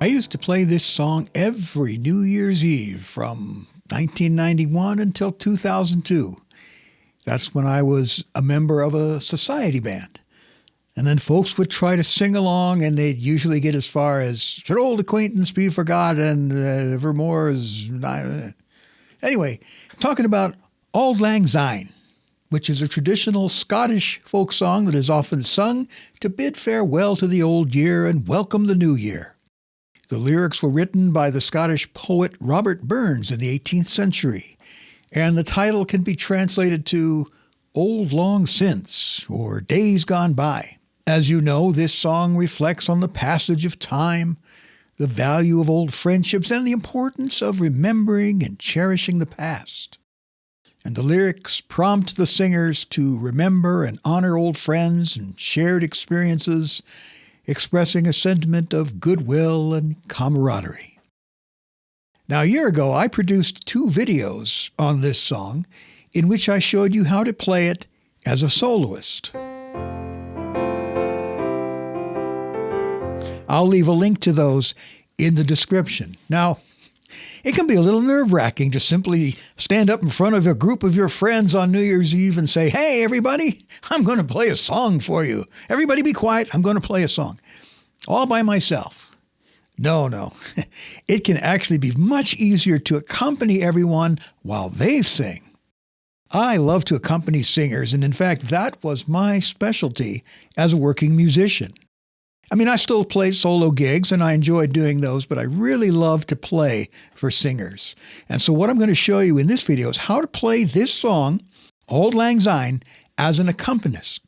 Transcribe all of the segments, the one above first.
used to play this song every New Year's Eve from 1991 until 2002. That's when I was a member of a society band. And then folks would try to sing along, and they'd usually get as far as, "Should old acquaintance be forgotten, evermore is not." Anyway, I'm talking about Auld Lang Syne, which is a traditional Scottish folk song that is often sung to bid farewell to the old year and welcome the new year. The lyrics were written by the Scottish poet Robert Burns in the 18th century, and the title can be translated to Old Long Since or Days Gone By. As you know, this song reflects on the passage of time, the value of old friendships, and the importance of remembering and cherishing the past. And the lyrics prompt the singers to remember and honor old friends and shared experiences, expressing a sentiment of goodwill and camaraderie. Now, a year ago, I produced 2 videos on this song in which I showed you how to play it as a soloist. I'll leave a link to those in the description. Now, it can be a little nerve-wracking to simply stand up in front of a group of your friends on New Year's Eve and say, "Hey, everybody, I'm going to play a song for you. Everybody be quiet. I'm going to play a song." All by myself. No. It can actually be much easier to accompany everyone while they sing. I love to accompany singers, and in fact, that was my specialty as a working musician. I mean, I still play solo gigs, and I enjoy doing those, but I really love to play for singers. And so what I'm going to show you in this video is how to play this song, Auld Lang Syne, as an accompanist.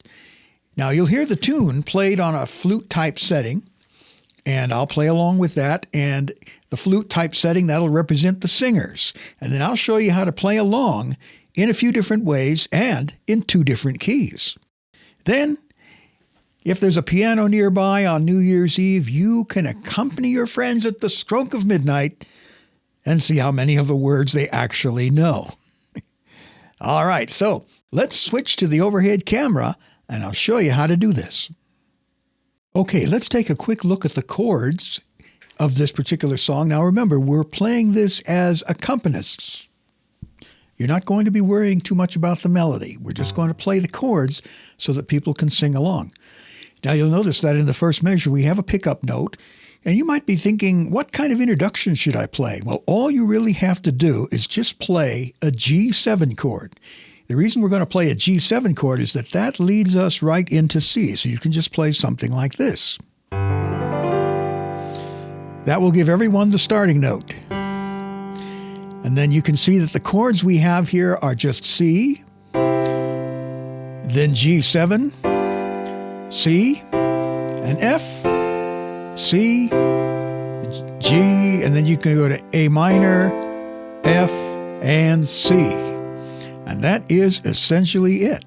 Now, you'll hear the tune played on a flute-type setting, and I'll play along with that, and the flute-type setting, that'll represent the singers. And then I'll show you how to play along in a few different ways and in 2 different keys. Then, if there's a piano nearby on New Year's Eve, you can accompany your friends at the stroke of midnight and see how many of the words they actually know. All right, so let's switch to the overhead camera, and I'll show you how to do this. Okay, let's take a quick look at the chords of this particular song. Now remember, we're playing this as accompanists. You're not going to be worrying too much about the melody. We're just going to play the chords so that people can sing along. Now you'll notice that in the first measure we have a pickup note, and you might be thinking, what kind of introduction should I play? Well, all you really have to do is just play a G7 chord. The reason we're going to play a G7 chord is that leads us right into C, so you can just play something like this. That will give everyone the starting note. And then you can see that the chords we have here are just C, then G7, C, and F, C, G, and then you can go to A minor, F, and C. And that is essentially it.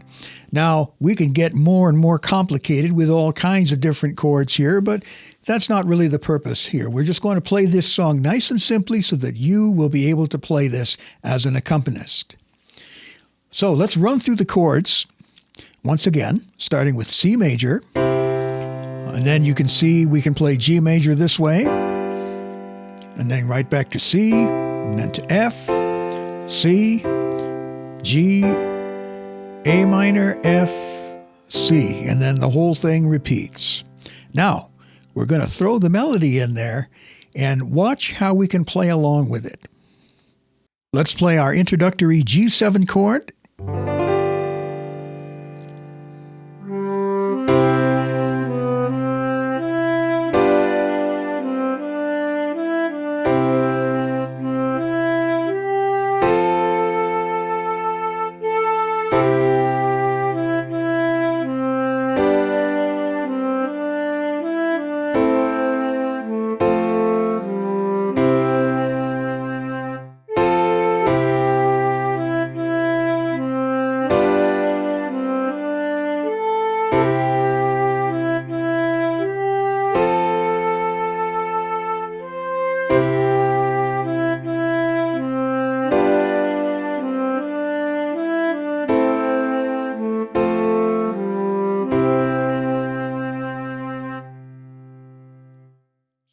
Now, we can get more and more complicated with all kinds of different chords here, but that's not really the purpose here. We're just going to play this song nice and simply so that you will be able to play this as an accompanist. So let's run through the chords once again, starting with C major. And then you can see we can play G major this way, and then right back to C, and then to F, C, G, A minor, F, C, and then the whole thing repeats. Now, we're going to throw the melody in there and watch how we can play along with it. Let's play our introductory G7 chord.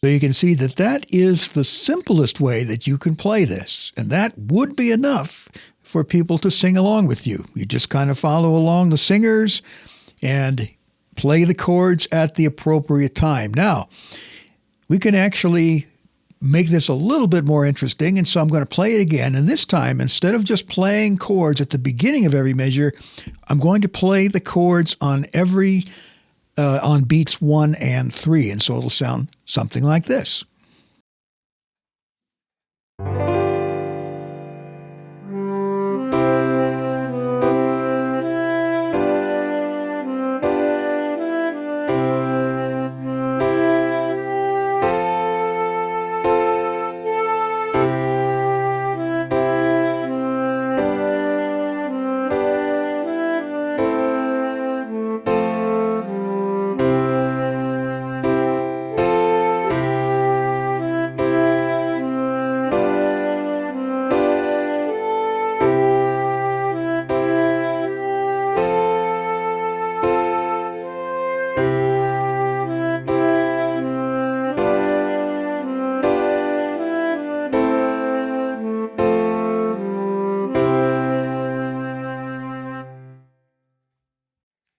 So you can see that that is the simplest way that you can play this. And that would be enough for people to sing along with you. You just kind of follow along the singers and play the chords at the appropriate time. Now, we can actually make this a little bit more interesting, and so I'm going to play it again. And this time, instead of just playing chords at the beginning of every measure, I'm going to play the chords on on beats 1 and 3, and so it'll sound something like this.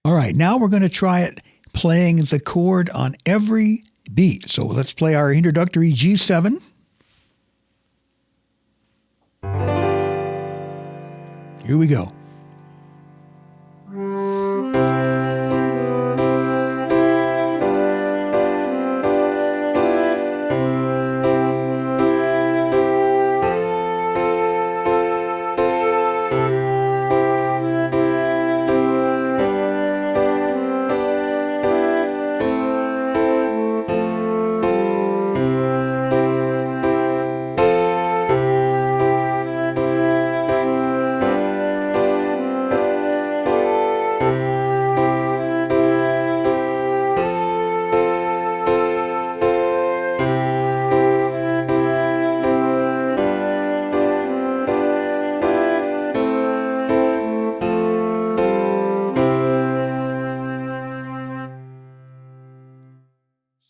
All right, now we're going to try it playing the chord on every beat. So let's play our introductory G7. Here we go.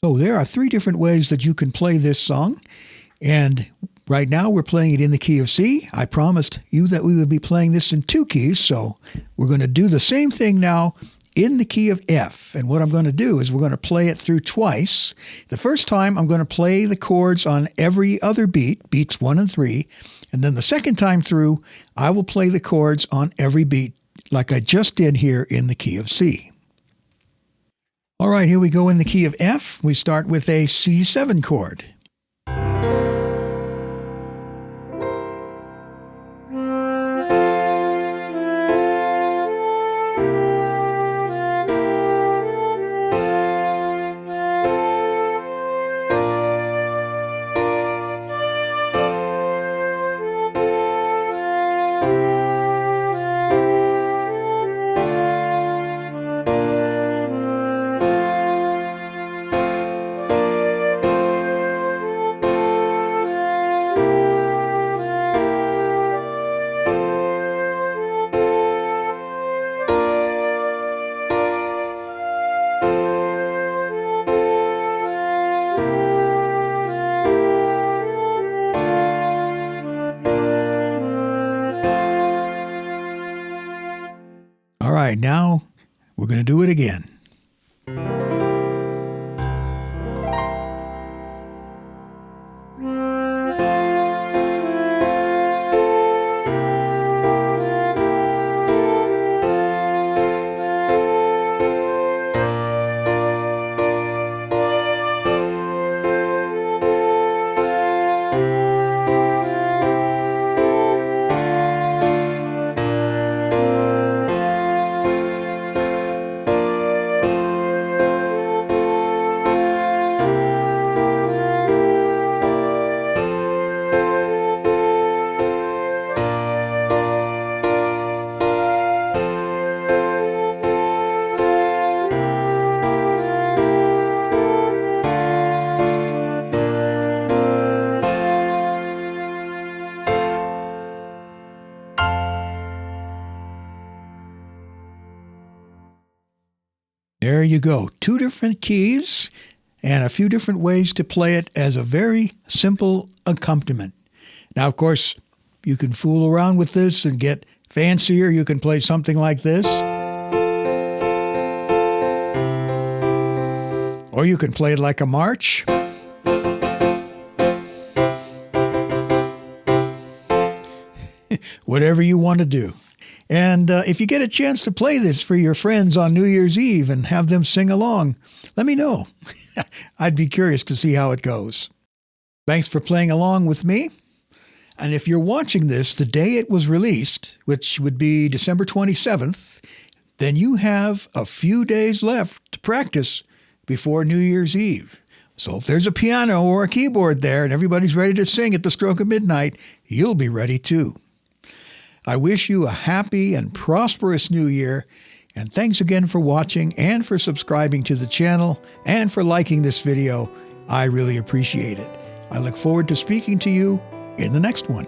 So there are 3 different ways that you can play this song. And right now we're playing it in the key of C. I promised you that we would be playing this in 2 keys. So we're going to do the same thing now in the key of F. And what I'm going to do is we're going to play it through twice. The first time I'm going to play the chords on every other beat, beats 1 and 3. And then the second time through, I will play the chords on every beat like I just did here in the key of C. All right, here we go in the key of F. We start with a C7 chord. All right, now we're going to do it again. There you go. 2 different keys. and a few different ways to play it as a very simple accompaniment. Now, of course, you can fool around with this and get fancier. You can play something like this. Or you can play it like a march. Whatever you want to do. And if you get a chance to play this for your friends on New Year's Eve and have them sing along, let me know. I'd be curious to see how it goes. Thanks for playing along with me. And if you're watching this the day it was released, which would be December 27th, then you have a few days left to practice before New Year's Eve. So if there's a piano or a keyboard there and everybody's ready to sing at the stroke of midnight, you'll be ready too. I wish you a happy and prosperous New Year, and thanks again for watching and for subscribing to the channel and for liking this video. I really appreciate it. I look forward to speaking to you in the next one.